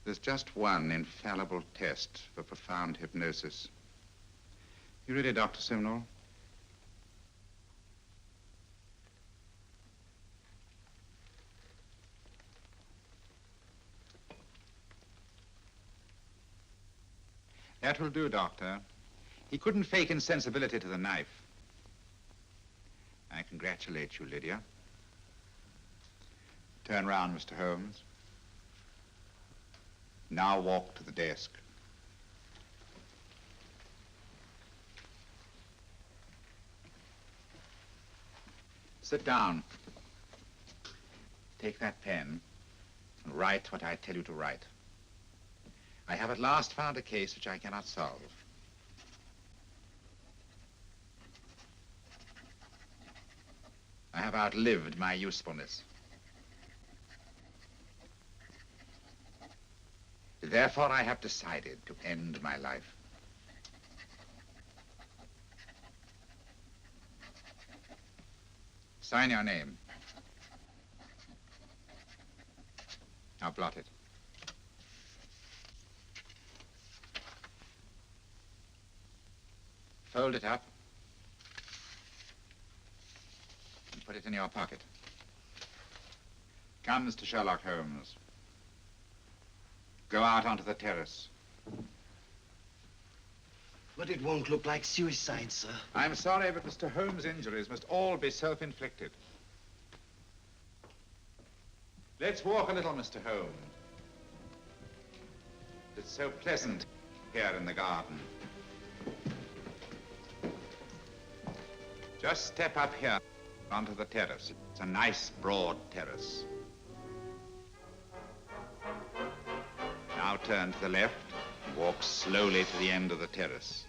There's just one infallible test for profound hypnosis. You ready, Dr. Simnel? That will do, Doctor. He couldn't fake insensibility to the knife. I congratulate you, Lydia. Turn round, Mr. Holmes. Now walk to the desk. Sit down. Take that pen and write what I tell you to write. I have at last found a case which I cannot solve. I have outlived my usefulness. Therefore, I have decided to end my life. Sign your name. Now blot it. Fold it up and put it in your pocket. Come, Mr. Sherlock Holmes. Go out onto the terrace. But it won't look like suicide, sir. I'm sorry, but Mr. Holmes' injuries must all be self-inflicted. Let's walk a little, Mr. Holmes. It's so pleasant here in the garden. Just step up here onto the terrace. It's a nice, broad terrace. Now turn to the left and walk slowly to the end of the terrace.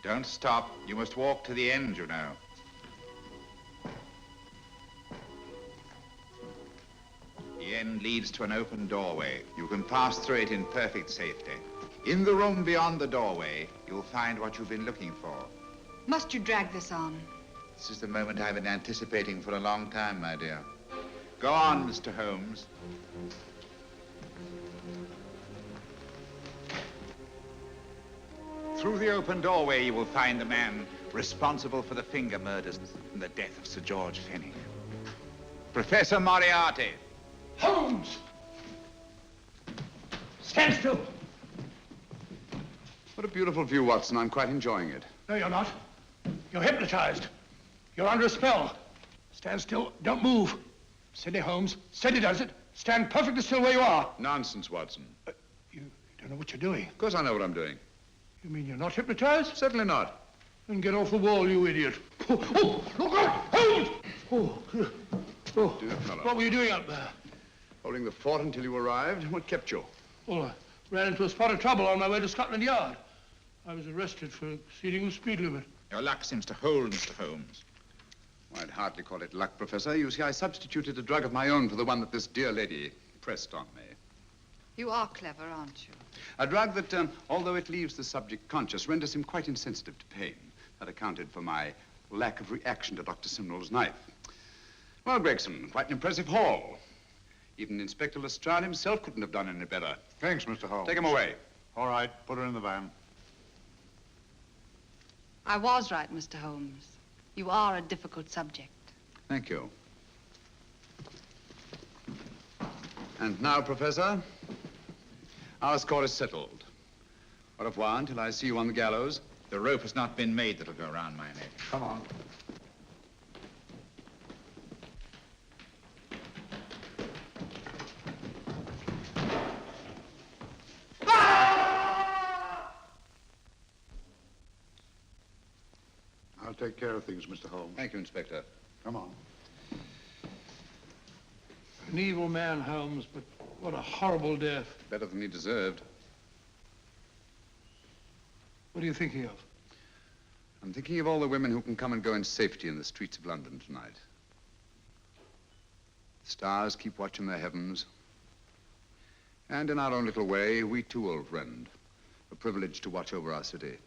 Don't stop. You must walk to the end, you know. The end leads to an open doorway. You can pass through it in perfect safety. In the room beyond the doorway, you'll find what you've been looking for. Must you drag this on? This is the moment I've been anticipating for a long time, my dear. Go on, Mr. Holmes. Through the open doorway, you will find the man responsible for the finger murders and the death of Sir George Finnick. Professor Moriarty. Holmes! Stand still. What a beautiful view, Watson. I'm quite enjoying it. No, you're not. You're hypnotized. You're under a spell. Stand still. Don't move. Steady, Holmes. Steady does it. Stand perfectly still where you are. Nonsense, Watson. You don't know what you're doing. Of course I know what I'm doing. You mean you're not hypnotized? Certainly not. Then get off the wall, you idiot. Oh, look out! Holmes! Oh, Dear fellow. What were you doing up there? Holding the fort until you arrived. What kept you? Well, I ran into a spot of trouble on my way to Scotland Yard. I was arrested for exceeding the speed limit. Your luck seems to hold, Mr. Holmes. I'd hardly call it luck, Professor. You see, I substituted a drug of my own for the one that this dear lady pressed on me. You are clever, aren't you? A drug that, although it leaves the subject conscious, renders him quite insensitive to pain. That accounted for my lack of reaction to Dr. Simnel's knife. Well, Gregson, quite an impressive haul. Even Inspector Lestrade himself couldn't have done any better. Thanks, Mr. Holmes. Take him away. All right, put her in the van. I was right, Mr. Holmes. You are a difficult subject. Thank you. And now, Professor, our score is settled. Au revoir until I see you on the gallows. The rope has not been made that'll go around my neck. Come on. I'll take care of things, Mr. Holmes. Thank you, Inspector. Come on. An evil man, Holmes, but what a horrible death. Better than he deserved. What are you thinking of? I'm thinking of all the women who can come and go in safety in the streets of London tonight. The stars keep watch in the heavens. And in our own little way, we too, old friend, are privileged to watch over our city.